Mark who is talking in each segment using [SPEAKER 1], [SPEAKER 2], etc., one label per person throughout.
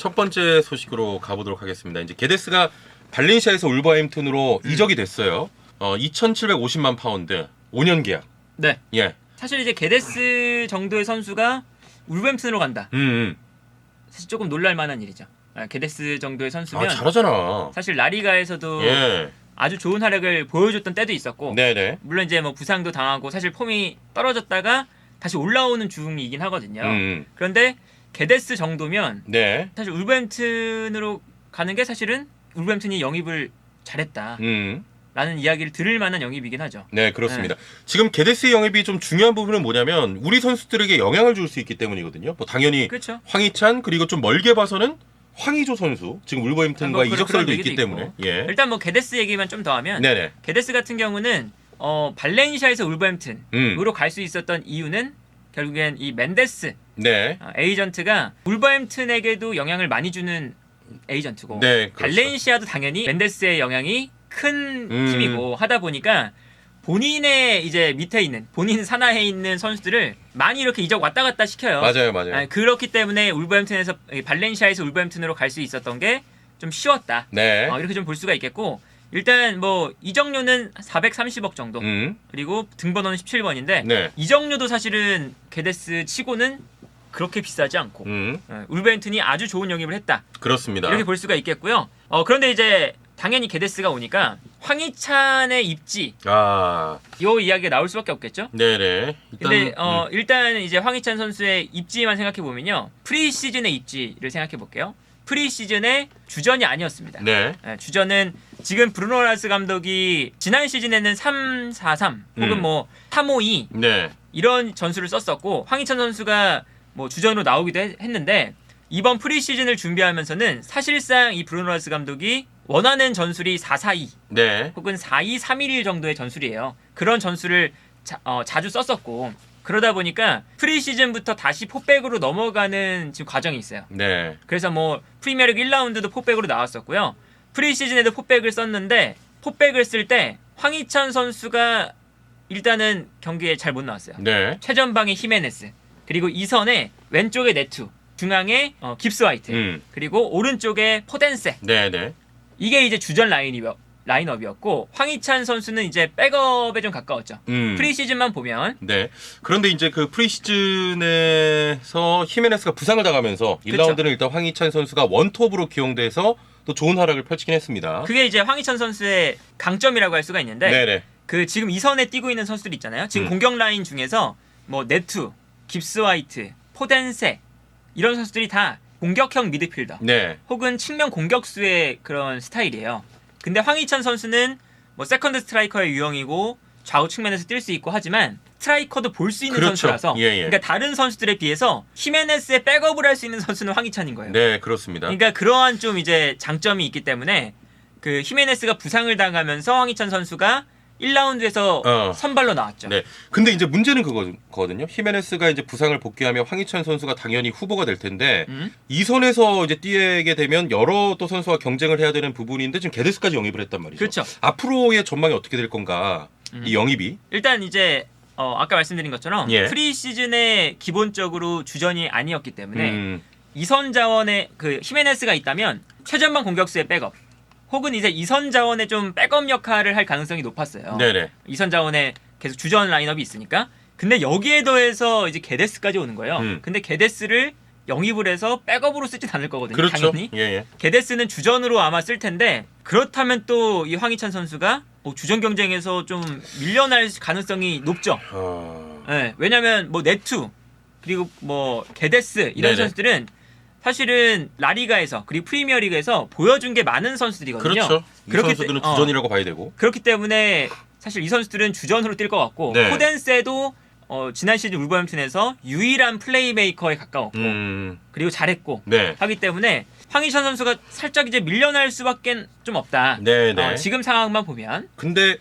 [SPEAKER 1] 첫 번째 소식으로 가보도록 하겠습니다. 이제 게데스가 발렌시아에서 울버햄튼으로 이적이 됐어요. 2,750만 파운드, 5년 계약.
[SPEAKER 2] 네.
[SPEAKER 1] 예.
[SPEAKER 2] 사실 이제 게데스 정도의 선수가 울버햄튼으로 간다. 사실 조금 놀랄 만한 일이죠. 게데스 정도의 선수면
[SPEAKER 1] 잘하잖아.
[SPEAKER 2] 사실 라리가에서도
[SPEAKER 1] 예.
[SPEAKER 2] 아주 좋은 활약을 보여줬던 때도 있었고,
[SPEAKER 1] 네네.
[SPEAKER 2] 물론 이제 뭐 부상도 당하고 사실 폼이 떨어졌다가 다시 올라오는 중이긴 하거든요. 그런데 게데스 정도면
[SPEAKER 1] 네.
[SPEAKER 2] 사실 울버햄튼으로 가는 게 사실은 울버햄튼이 영입을 잘했다. 라는 이야기를 들을 만한 영입이긴 하죠.
[SPEAKER 1] 네, 그렇습니다. 지금 게데스의 영입이 좀 중요한 부분은 뭐냐면 우리 선수들에게 영향을 줄 수 있기 때문이거든요. 뭐 당연히
[SPEAKER 2] 그렇죠.
[SPEAKER 1] 황희찬 그리고 좀 멀게 봐서는 황의조 선수 지금 울버햄튼과
[SPEAKER 2] 뭐
[SPEAKER 1] 이적설도
[SPEAKER 2] 그런
[SPEAKER 1] 있기
[SPEAKER 2] 얘기도
[SPEAKER 1] 때문에.
[SPEAKER 2] 있고.
[SPEAKER 1] 예.
[SPEAKER 2] 일단 뭐 게데스 얘기만 좀 더 하면
[SPEAKER 1] 네네.
[SPEAKER 2] 게데스 같은 경우는 발렌시아에서 울버햄튼으로 갈 수 있었던 이유는 결국엔 이 멘데스
[SPEAKER 1] 네.
[SPEAKER 2] 에이전트가 울버햄튼에게도 영향을 많이 주는 에이전트고,
[SPEAKER 1] 네, 그렇죠.
[SPEAKER 2] 발렌시아도 당연히 멘데스의 영향이 큰 팀이고 하다 보니까 본인의 이제 밑에 있는 본인 산하에 있는 선수들을 많이 이렇게 이적 왔다 갔다 시켜요.
[SPEAKER 1] 맞아요.
[SPEAKER 2] 그렇기 때문에 울버햄튼에서 발렌시아에서 울버햄튼으로 갈 수 있었던 게 좀 쉬웠다.
[SPEAKER 1] 네.
[SPEAKER 2] 이렇게 좀 볼 수가 있겠고, 일단 뭐 이적료는 430억 정도, 그리고 등번호는 17번인데
[SPEAKER 1] 네.
[SPEAKER 2] 이적료도 사실은 게데스 치고는 그렇게 비싸지 않고 울버햄튼이 아주 좋은 영입을 했다.
[SPEAKER 1] 그렇습니다.
[SPEAKER 2] 이렇게 볼 수가 있겠고요. 그런데 이제 당연히 게데스가 오니까 황희찬의 입지 요 이야기가 나올 수밖에 없겠죠.
[SPEAKER 1] 네네.
[SPEAKER 2] 근데 일단 이제 황희찬 선수의 입지만 생각해 보면요, 프리시즌의 입지를 생각해 볼게요. 프리시즌의 주전이 아니었습니다.
[SPEAKER 1] 네.
[SPEAKER 2] 주전은 지금 브루노 라스 감독이 지난 시즌에는 3-4-3 혹은 뭐 3-5-2
[SPEAKER 1] 네.
[SPEAKER 2] 이런 전술을 썼었고, 황희찬 선수가 뭐 주전으로 나오기도 했는데 이번 프리시즌을 준비하면서는 사실상 이 브루노 라스 감독이 원하는 전술이 4-4-2
[SPEAKER 1] 네.
[SPEAKER 2] 혹은 4-2-3-1 정도의 전술이에요. 그런 전술을 자주 썼었고, 그러다 보니까 프리시즌부터 다시 포백으로 넘어가는 지금 과정이 있어요.
[SPEAKER 1] 네.
[SPEAKER 2] 그래서 뭐 프리미어리그 1라운드도 포백으로 나왔었고요. 프리시즌에도 포백을 썼는데 포백을 쓸 때 황희찬 선수가 일단은 경기에 잘 못 나왔어요.
[SPEAKER 1] 네.
[SPEAKER 2] 최전방에 히메네스, 그리고 이선에 왼쪽에 네투, 중앙에 깁스 화이트, 그리고 오른쪽에 포덴세.
[SPEAKER 1] 네네. 이게
[SPEAKER 2] 이게 이제 주전 라인업이었고, 황희찬 선수는 이제 백업에 좀 가까웠죠. 프리시즌만 보면.
[SPEAKER 1] 네. 그런데 이제 그 프리시즌에서 히메네스가 부상을 당하면서 1라운드는 일단 황희찬 선수가 원톱으로 기용돼서 또 좋은 활약을 펼치긴 했습니다.
[SPEAKER 2] 그게 이제 황희찬 선수의 강점이라고 할 수가 있는데,
[SPEAKER 1] 네네.
[SPEAKER 2] 그 지금 이 선에 뛰고 있는 선수들 있잖아요. 지금 공격 라인 중에서 뭐 네투, 깁스 화이트, 포덴세 이런 선수들이 다 공격형 미드필더,
[SPEAKER 1] 네.
[SPEAKER 2] 혹은 측면 공격수의 그런 스타일이에요. 근데 황희찬 선수는 뭐 세컨드 스트라이커의 유형이고 좌우 측면에서 뛸 수 있고 하지만 스트라이커도 볼 수 있는
[SPEAKER 1] 그렇죠.
[SPEAKER 2] 선수라서,
[SPEAKER 1] 예.
[SPEAKER 2] 그러니까 다른 선수들에 비해서 히메네스의 백업을 할 수 있는 선수는 황희찬인 거예요.
[SPEAKER 1] 네, 그렇습니다.
[SPEAKER 2] 그러니까 그러한 좀 이제 장점이 있기 때문에 그 히메네스가 부상을 당하면서 황희찬 선수가 1라운드에서 선발로 나왔죠.
[SPEAKER 1] 네. 근데 이제 문제는 그거거든요. 히메네스가 이제 부상을 복귀하면 황희찬 선수가 당연히 후보가 될 텐데 이 선에서 이제 뛰게 되면 여러 또 선수와 경쟁을 해야 되는 부분인데 지금 게데스까지 영입을 했단 말이죠.
[SPEAKER 2] 그렇죠.
[SPEAKER 1] 앞으로의 전망이 어떻게 될 건가? 이 영입이.
[SPEAKER 2] 일단 이제 아까 말씀드린 것처럼 프리시즌에 기본적으로 주전이 아니었기 때문에 이선 자원에 그 히메네스가 있다면 최전방 공격수의 백업, 혹은 이제 이선 자원의 좀 백업 역할을 할 가능성이 높았어요.
[SPEAKER 1] 네네.
[SPEAKER 2] 이선 자원에 계속 주전 라인업이 있으니까. 근데 여기에 더해서 이제 게데스까지 오는 거예요. 근데 게데스를 영입을 해서 백업으로 쓰진 않을 거거든요.
[SPEAKER 1] 그렇죠.
[SPEAKER 2] 당연히.
[SPEAKER 1] 예.
[SPEAKER 2] 게데스는 주전으로 아마 쓸 텐데, 그렇다면 또 이 황희찬 선수가 주전 경쟁에서 좀 밀려날 가능성이 높죠. 네, 왜냐면 뭐 네투 그리고 뭐 게데스 이런
[SPEAKER 1] 네네.
[SPEAKER 2] 선수들은 사실은 라리가에서 그리고 프리미어리그에서 보여준 게 많은 선수들이거든요.
[SPEAKER 1] 그렇죠. 이 선수들은 주전이라고 봐야 되고.
[SPEAKER 2] 그렇기 때문에 사실 이 선수들은 주전으로 뛸 것 같고,
[SPEAKER 1] 네.
[SPEAKER 2] 포덴세도 지난 시즌 울버햄튼에서 유일한 플레이메이커에 가까웠고 그리고 잘했고 하기 때문에 황희찬 선수가 살짝 이제 밀려날 수밖에 좀 없다.
[SPEAKER 1] 네네.
[SPEAKER 2] 지금 상황만 보면.
[SPEAKER 1] 근데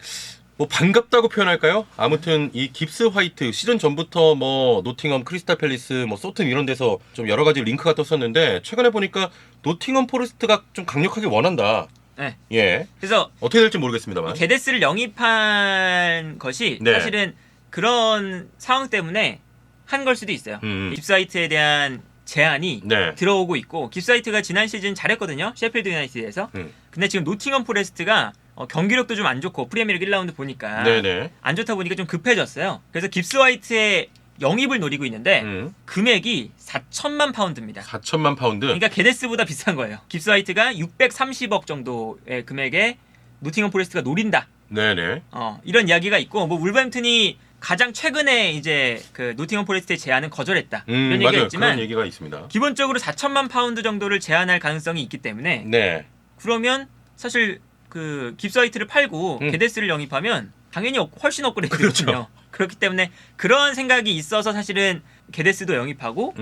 [SPEAKER 1] 뭐 반갑다고 표현할까요? 아무튼 이 깁스 화이트 시즌 전부터 뭐 노팅엄, 크리스탈 팰리스, 뭐 소튼 이런 데서 좀 여러 가지 링크가 떴었는데 최근에 보니까 노팅엄 포레스트가 좀 강력하게 원한다.
[SPEAKER 2] 네.
[SPEAKER 1] 예.
[SPEAKER 2] 그래서
[SPEAKER 1] 어떻게 될지 모르겠습니다만.
[SPEAKER 2] 게데스를 영입한 것이 사실은 그런 상황 때문에 한 걸 수도 있어요. 깁스 화이트에 대한 제안이
[SPEAKER 1] 네.
[SPEAKER 2] 들어오고 있고 깁스화이트가 지난 시즌 잘했거든요. 셰필드 유나이티드에서. 근데 지금 노팅엄 포레스트가 경기력도 좀 안 좋고 프리미어리그 1라운드 보니까
[SPEAKER 1] 네네.
[SPEAKER 2] 안 좋다 보니까 좀 급해졌어요. 그래서 깁스화이트의 영입을 노리고 있는데 금액이 4천만 파운드입니다.
[SPEAKER 1] 4천만 파운드?
[SPEAKER 2] 그러니까 게데스보다 비싼 거예요. 깁스화이트가 630억 정도의 금액에 노팅엄 포레스트가 노린다.
[SPEAKER 1] 네네.
[SPEAKER 2] 이런 이야기가 있고 뭐 울버햄튼이 가장 최근에 이제 그 노팅엄 포레스트의 제안은 거절했다. 이런 얘기가
[SPEAKER 1] 맞아요.
[SPEAKER 2] 있지만
[SPEAKER 1] 그런 얘기가 있습니다.
[SPEAKER 2] 기본적으로 4천만 파운드 정도를 제안할 가능성이 있기 때문에
[SPEAKER 1] 네.
[SPEAKER 2] 그러면 사실 그 깁스화이트를 팔고 게데스를 영입하면 당연히 훨씬 업그레이드거든요.
[SPEAKER 1] 그렇죠.
[SPEAKER 2] 그렇기 때문에 그런 생각이 있어서 사실은 게데스도 영입하고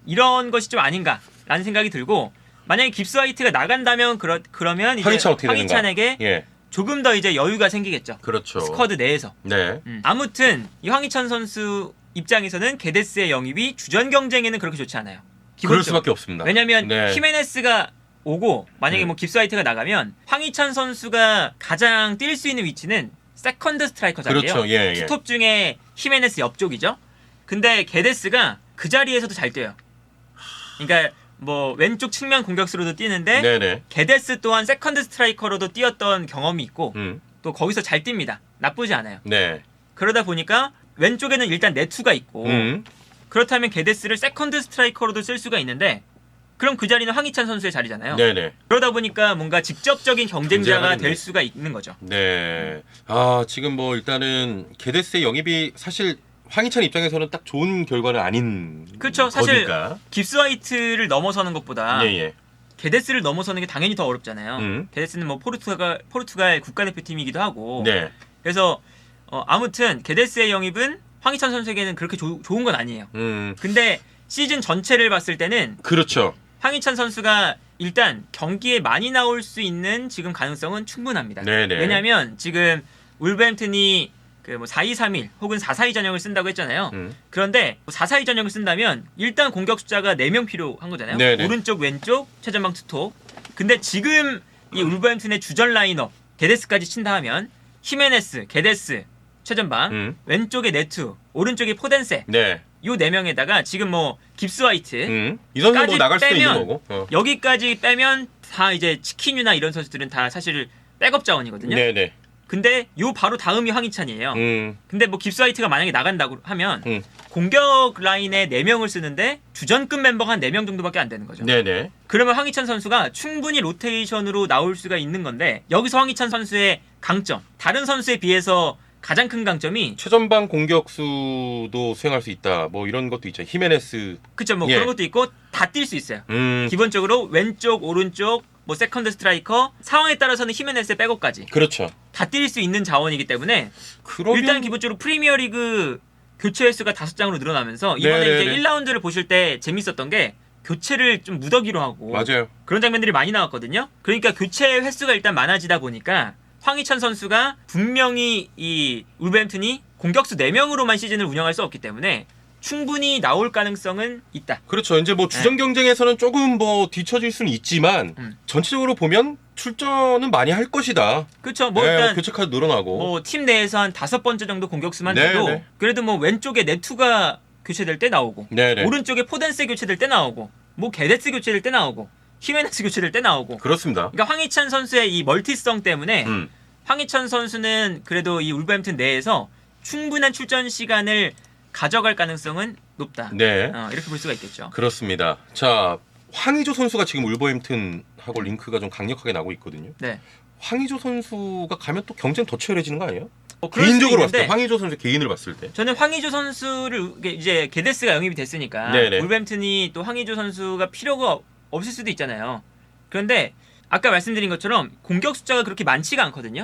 [SPEAKER 2] 이런 것이 좀 아닌가라는 생각이 들고 만약에 깁스화이트가 나간다면 그러면 이제 황희찬에게
[SPEAKER 1] 예.
[SPEAKER 2] 조금 더 이제 여유가 생기겠죠.
[SPEAKER 1] 그렇죠.
[SPEAKER 2] 스쿼드 내에서.
[SPEAKER 1] 네.
[SPEAKER 2] 아무튼 이 황희찬 선수 입장에서는 게데스의 영입이 주전 경쟁에는 그렇게 좋지 않아요.
[SPEAKER 1] 그럴 수밖에 없습니다.
[SPEAKER 2] 왜냐하면
[SPEAKER 1] 네.
[SPEAKER 2] 히메네스가 오고 만약에 뭐 깁스화이트가 나가면 황희찬 선수가 가장 뛸 수 있는 위치는 세컨드 스트라이커 자리예요.
[SPEAKER 1] 그렇죠. 예, 예.
[SPEAKER 2] 투톱 중에 히메네스 옆쪽이죠. 근데 게데스가 그 자리에서도 잘 뛰어요. 그러니까 뭐 왼쪽 측면 공격수로도 뛰는데
[SPEAKER 1] 네네.
[SPEAKER 2] 게데스 또한 세컨드 스트라이커로도 뛰었던 경험이 있고 또 거기서 잘 뜁니다. 나쁘지 않아요.
[SPEAKER 1] 네.
[SPEAKER 2] 그러다 보니까 왼쪽에는 일단 네투가 있고 그렇다면 게데스를 세컨드 스트라이커로도 쓸 수가 있는데 그럼 그 자리는 황희찬 선수의 자리잖아요.
[SPEAKER 1] 네네.
[SPEAKER 2] 그러다 보니까 뭔가 직접적인 경쟁자가 될 수가 있는 거죠.
[SPEAKER 1] 네. 지금 뭐 일단은 게데스의 영입이 사실 황희찬 입장에서는 딱 좋은 결과는 아닌
[SPEAKER 2] 그렇죠. 사실
[SPEAKER 1] 거니까.
[SPEAKER 2] 깁스화이트를 넘어서는 것보다
[SPEAKER 1] 예.
[SPEAKER 2] 게데스를 넘어서는 게 당연히 더 어렵잖아요. 게데스는 뭐 포르투갈 국가대표팀이기도 하고.
[SPEAKER 1] 네.
[SPEAKER 2] 그래서 아무튼 게데스의 영입은 황희찬 선수에게는 그렇게 좋은 건 아니에요. 근데 시즌 전체를 봤을 때는
[SPEAKER 1] 그렇죠.
[SPEAKER 2] 황희찬 선수가 일단 경기에 많이 나올 수 있는 지금 가능성은 충분합니다.
[SPEAKER 1] 네네.
[SPEAKER 2] 왜냐하면 지금 울버햄튼이 그 뭐 4-2-3-1 혹은 4-4-2 전형을 쓴다고 했잖아요. 그런데 4-4-2 전형을 쓴다면 일단 공격 숫자가 4명 필요한 거잖아요.
[SPEAKER 1] 네네.
[SPEAKER 2] 오른쪽 왼쪽 최전방 투톱. 근데 지금 이 울버햄튼의 주전 라인업 게데스까지 친다 하면 히메네스, 게데스 최전방, 왼쪽에 네투, 오른쪽에 포덴세.
[SPEAKER 1] 네.
[SPEAKER 2] 요 4명에다가 지금 뭐 깁스화이트
[SPEAKER 1] 이 선수 뭐 나갈 수도 있는 거고.
[SPEAKER 2] 여기까지 빼면 다 이제 치킨유나 이런 선수들은 다 사실 백업 자원이거든요.
[SPEAKER 1] 네네.
[SPEAKER 2] 근데 요 바로 다음이 황희찬이에요. 근데 뭐 깁스화이트가 만약에 나간다고 하면 공격 라인에 4명을 쓰는데 주전급 멤버가 한 4명 정도밖에 안 되는 거죠.
[SPEAKER 1] 네네.
[SPEAKER 2] 그러면 황희찬 선수가 충분히 로테이션으로 나올 수가 있는 건데 여기서 황희찬 선수의 강점, 다른 선수에 비해서 가장 큰 강점이
[SPEAKER 1] 최전방 공격수도 수행할 수 있다. 뭐 이런 것도 있죠. 히메네스.
[SPEAKER 2] 그쵸, 뭐
[SPEAKER 1] 예.
[SPEAKER 2] 그런 것도 있고 다 뛸 수 있어요. 기본적으로 왼쪽, 오른쪽, 뭐 세컨드 스트라이커 상황에 따라서는 히메네스의 백업까지
[SPEAKER 1] 그렇죠.
[SPEAKER 2] 다 뛸 수 있는 자원이기 때문에
[SPEAKER 1] 그러면
[SPEAKER 2] 일단 기본적으로 프리미어리그 교체 횟수가 5장으로 늘어나면서 이번에
[SPEAKER 1] 네네네.
[SPEAKER 2] 이제 1라운드를 보실 때 재밌었던 게 교체를 좀 무더기로 하고
[SPEAKER 1] 맞아요.
[SPEAKER 2] 그런 장면들이 많이 나왔거든요. 그러니까 교체 횟수가 일단 많아지다 보니까 황희찬 선수가 분명히 이 울버햄튼이 공격수 4명으로만 시즌을 운영할 수 없기 때문에 충분히 나올 가능성은 있다.
[SPEAKER 1] 그렇죠. 이제 뭐 주전 경쟁에서는 조금 뭐 뒤처질 수는 있지만 전체적으로 보면 출전은 많이 할 것이다.
[SPEAKER 2] 그렇죠. 뭐
[SPEAKER 1] 네,
[SPEAKER 2] 일단
[SPEAKER 1] 교체 카드 늘어나고.
[SPEAKER 2] 뭐 팀 내에서 한 5번째 정도 공격수만
[SPEAKER 1] 네네.
[SPEAKER 2] 돼도 그래도 뭐 왼쪽에 네투가 교체될 때 나오고
[SPEAKER 1] 네네.
[SPEAKER 2] 오른쪽에 포덴스 교체될 때 나오고 뭐 게데스 교체될 때 나오고 히메네스 교체될 때 나오고
[SPEAKER 1] 그렇습니다.
[SPEAKER 2] 그러니까 황희찬 선수의 이 멀티성 때문에 황희찬 선수는 그래도 이 울버햄튼 내에서 충분한 출전 시간을 가져갈 가능성은 높다.
[SPEAKER 1] 네.
[SPEAKER 2] 이렇게 볼 수가 있겠죠.
[SPEAKER 1] 그렇습니다. 자, 황의조 선수가 지금 울버햄튼하고 링크가 좀 강력하게 나고 있거든요.
[SPEAKER 2] 네.
[SPEAKER 1] 황의조 선수가 가면 또 경쟁 더 치열해지는 거 아니에요?
[SPEAKER 2] 그럴
[SPEAKER 1] 개인적으로
[SPEAKER 2] 수도
[SPEAKER 1] 봤을 때
[SPEAKER 2] 있는데
[SPEAKER 1] 황의조 선수 개인을 봤을 때.
[SPEAKER 2] 저는 황의조 선수를 이제 게데스가 영입이 됐으니까
[SPEAKER 1] 네네.
[SPEAKER 2] 울버햄튼이 또 황의조 선수가 필요가 없을 수도 있잖아요. 그런데 아까 말씀드린 것처럼 공격 숫자가 그렇게 많지가 않거든요.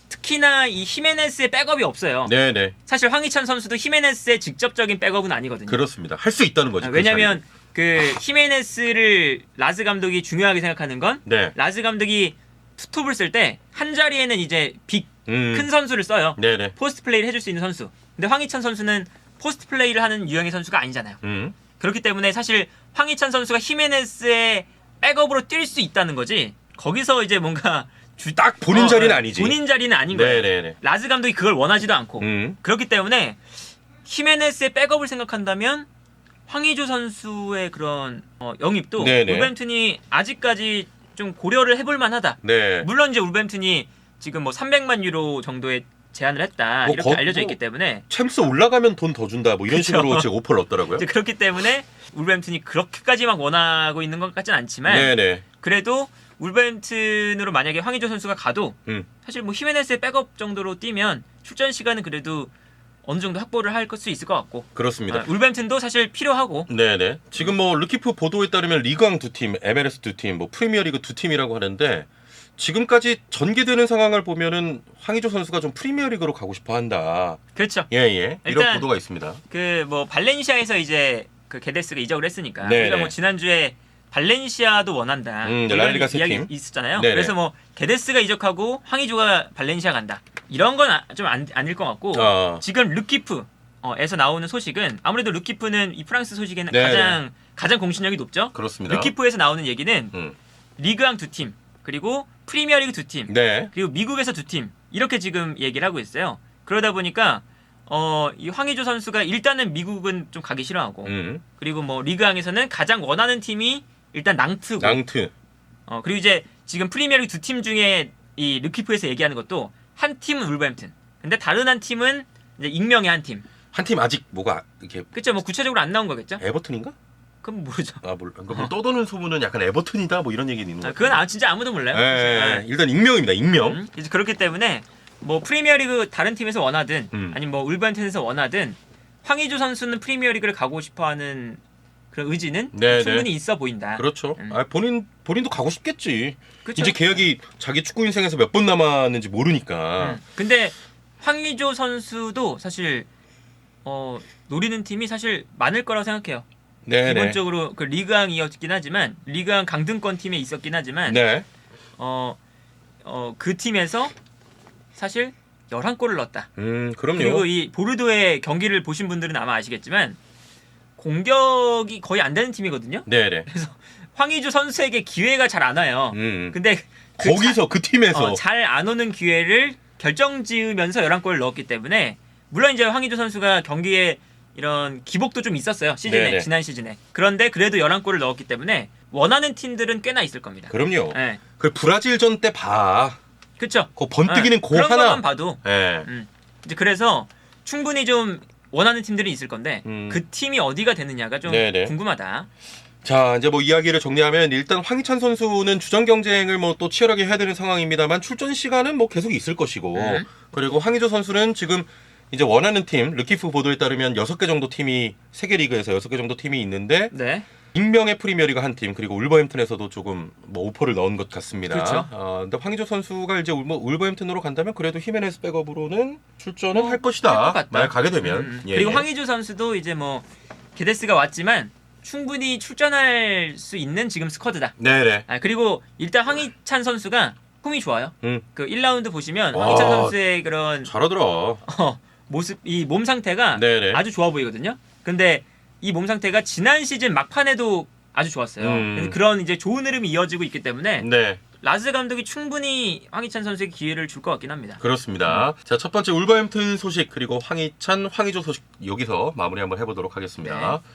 [SPEAKER 2] 특히나 이 히메네스의 백업이 없어요.
[SPEAKER 1] 네네.
[SPEAKER 2] 사실 황희찬 선수도 히메네스의 직접적인 백업은 아니거든요.
[SPEAKER 1] 그렇습니다. 할 수 있다는 거죠.
[SPEAKER 2] 왜냐하면 그 히메네스를 라즈 감독이 중요하게 생각하는 건
[SPEAKER 1] 네.
[SPEAKER 2] 라즈 감독이 투톱을 쓸 때 한 자리에는 이제 큰 선수를 써요.
[SPEAKER 1] 네네.
[SPEAKER 2] 포스트 플레이를 해줄 수 있는 선수. 근데 황희찬 선수는 포스트 플레이를 하는 유형의 선수가 아니잖아요. 그렇기 때문에 사실 황희찬 선수가 히메네스의 백업으로 뛸 수 있다는 거지. 거기서 이제 뭔가
[SPEAKER 1] 딱 본인 자리는 아니지.
[SPEAKER 2] 본인 자리는 아닌 거예요.
[SPEAKER 1] 네네네.
[SPEAKER 2] 라즈 감독이 그걸 원하지도 않고. 그렇기 때문에 히메네스의 백업을 생각한다면 황의조 선수의 그런 영입도
[SPEAKER 1] 네네.
[SPEAKER 2] 울버햄튼이 아직까지 좀 고려를 해볼 만하다.
[SPEAKER 1] 네.
[SPEAKER 2] 물론 이제 울버햄튼이 지금 뭐 300만 유로 정도의 제안을 했다
[SPEAKER 1] 뭐
[SPEAKER 2] 이렇게 알려져 있기 때문에
[SPEAKER 1] 챔스 올라가면 돈 더 준다 뭐 이런
[SPEAKER 2] 그쵸.
[SPEAKER 1] 식으로 지금 오퍼를 넣었더라고요.
[SPEAKER 2] 이제 그렇기 때문에 울버햄튼이 그렇게까지 막 원하고 있는 것 같진 않지만
[SPEAKER 1] 네네.
[SPEAKER 2] 그래도 울버햄튼으로 만약에 황의조 선수가 가도 사실 뭐 히메네스의 백업 정도로 뛰면 출전 시간은 그래도 어느 정도 확보를 할 수 있을 것 같고
[SPEAKER 1] 그렇습니다.
[SPEAKER 2] 울버햄튼도 사실 필요하고
[SPEAKER 1] 네네. 지금 뭐 르키프 보도에 따르면 리그왕 2팀, MLS 2팀, 뭐 프리미어리그 2팀이라고 하는데 지금까지 전개되는 상황을 보면은 황의조 선수가 좀 프리미어리그로 가고 싶어한다.
[SPEAKER 2] 그렇죠.
[SPEAKER 1] 예예. 이런
[SPEAKER 2] 일단
[SPEAKER 1] 보도가 있습니다.
[SPEAKER 2] 그 뭐 발렌시아에서 이제 그 게데스가 이적을 했으니까
[SPEAKER 1] 네네.
[SPEAKER 2] 우리가 뭐 지난주에 발렌시아도 원한다 이런
[SPEAKER 1] 라리가 세
[SPEAKER 2] 이야기
[SPEAKER 1] 팀.
[SPEAKER 2] 있었잖아요.
[SPEAKER 1] 네네.
[SPEAKER 2] 그래서 뭐 게데스가 이적하고 황의조가 발렌시아 간다 이런 건 좀 아닐 것 같고 지금 르키프에서 나오는 소식은 아무래도 르키프는 이 프랑스 소식에는
[SPEAKER 1] 네네.
[SPEAKER 2] 가장 공신력이 높죠.
[SPEAKER 1] 그렇습니다.
[SPEAKER 2] 르키프에서 나오는 얘기는 리그왕 2팀 그리고 프리미어리그 2팀
[SPEAKER 1] 네.
[SPEAKER 2] 그리고 미국에서 2팀 이렇게 지금 얘기를 하고 있어요. 그러다 보니까 이 황의조 선수가 일단은 미국은 좀 가기 싫어하고 그리고 뭐 리그왕에서는 가장 원하는 팀이 일단 낭트고
[SPEAKER 1] 낭트.
[SPEAKER 2] 그리고 이제 지금 프리미어리그 2팀 중에 이 르키프에서 얘기하는 것도 한 팀은 울버햄튼 근데 다른 한 팀은 이제 익명의 한 팀.
[SPEAKER 1] 한 팀 아직 뭐가 이렇게
[SPEAKER 2] 그쵸 뭐 구체적으로 안 나온 거겠죠?
[SPEAKER 1] 에버튼인가?
[SPEAKER 2] 그건 모르죠.
[SPEAKER 1] 몰라. 뭐 떠도는 소문은 약간 에버튼이다 뭐 이런 얘기는 있는 거
[SPEAKER 2] 그건 진짜 아무도 몰라요.
[SPEAKER 1] 네. 일단 익명입니다. 익명.
[SPEAKER 2] 이제 그렇기 때문에 뭐 프리미어리그 다른 팀에서 원하든 아니면 뭐 울버햄튼에서 원하든 황의조 선수는 프리미어리그를 가고 싶어하는 그런 의지는
[SPEAKER 1] 네네.
[SPEAKER 2] 충분히 있어 보인다.
[SPEAKER 1] 그렇죠. 본인도 가고 싶겠지.
[SPEAKER 2] 그쵸?
[SPEAKER 1] 이제 계약이 자기 축구 인생에서 몇 번 남았는지 모르니까.
[SPEAKER 2] 근데 황의조 선수도 사실 노리는 팀이 사실 많을 거라고 생각해요.
[SPEAKER 1] 네네.
[SPEAKER 2] 기본적으로 그 리그왕이었긴 하지만 리그왕 강등권 팀에 있었긴 하지만
[SPEAKER 1] 네.
[SPEAKER 2] 그 팀에서 사실 11골을 넣었다.
[SPEAKER 1] 그럼요.
[SPEAKER 2] 그리고 이 보르도의 경기를 보신 분들은 아마 아시겠지만 공격이 거의 안 되는 팀이거든요.
[SPEAKER 1] 네네.
[SPEAKER 2] 그래서 황의조 선수에게 기회가 잘 안 와요. 근데
[SPEAKER 1] 거기서 그 팀에서
[SPEAKER 2] 잘 안 오는 기회를 결정지으면서 11골을 넣었기 때문에 물론 이제 황의조 선수가 경기에 이런 기복도 좀 있었어요. 시즌에
[SPEAKER 1] 네네.
[SPEAKER 2] 지난 시즌에. 그런데 그래도 11골을 넣었기 때문에 원하는 팀들은 꽤나 있을 겁니다.
[SPEAKER 1] 그럼요.
[SPEAKER 2] 네.
[SPEAKER 1] 그 브라질전 때 봐.
[SPEAKER 2] 그렇죠.
[SPEAKER 1] 그 번뜩이는 고
[SPEAKER 2] 그런
[SPEAKER 1] 하나.
[SPEAKER 2] 것만 봐도
[SPEAKER 1] 네.
[SPEAKER 2] 이제 그래서 충분히 좀 원하는 팀들이 있을 건데 그 팀이 어디가 되느냐가 좀
[SPEAKER 1] 네네.
[SPEAKER 2] 궁금하다.
[SPEAKER 1] 자, 이제 뭐 이야기를 정리하면 일단 황희찬 선수는 주전 경쟁을 뭐 또 치열하게 해야 되는 상황입니다만 출전 시간은 뭐 계속 있을 것이고 그리고 황의조 선수는 지금 이제 원하는 팀 르키프 보도에 따르면 6개 정도 팀이 세계 리그에서 6개 정도 팀이 있는데
[SPEAKER 2] 네.
[SPEAKER 1] 익명의 프리미어리그 한 팀 그리고 울버햄튼에서도 조금 뭐 오퍼를 넣은 것 같습니다.
[SPEAKER 2] 그렇죠.
[SPEAKER 1] 근데 황의조 선수가 이제 울버햄튼으로 간다면 그래도 히메네스 백업으로는 출전은 할 것이다. 만약 가게 되면. 예,
[SPEAKER 2] 그리고
[SPEAKER 1] 예.
[SPEAKER 2] 황의조 선수도 이제 뭐 게데스가 왔지만 충분히 출전할 수 있는 지금 스쿼드다.
[SPEAKER 1] 네네.
[SPEAKER 2] 그리고 일단 황희찬 선수가 폼이 좋아요. 그 1라운드 보시면
[SPEAKER 1] 와.
[SPEAKER 2] 황희찬 선수의 그런
[SPEAKER 1] 잘하더라.
[SPEAKER 2] 모습, 이 몸 상태가
[SPEAKER 1] 네네.
[SPEAKER 2] 아주 좋아 보이거든요. 근데 이 몸 상태가 지난 시즌 막판에도 아주 좋았어요. 그래서 그런 이제 좋은 흐름이 이어지고 있기 때문에
[SPEAKER 1] 네.
[SPEAKER 2] 라즈 감독이 충분히 황희찬 선수에게 기회를 줄 것 같긴 합니다.
[SPEAKER 1] 그렇습니다. 자, 첫 번째 울버햄튼 소식 그리고 황희찬, 황의조 소식 여기서 마무리 한번 해보도록 하겠습니다.
[SPEAKER 2] 네.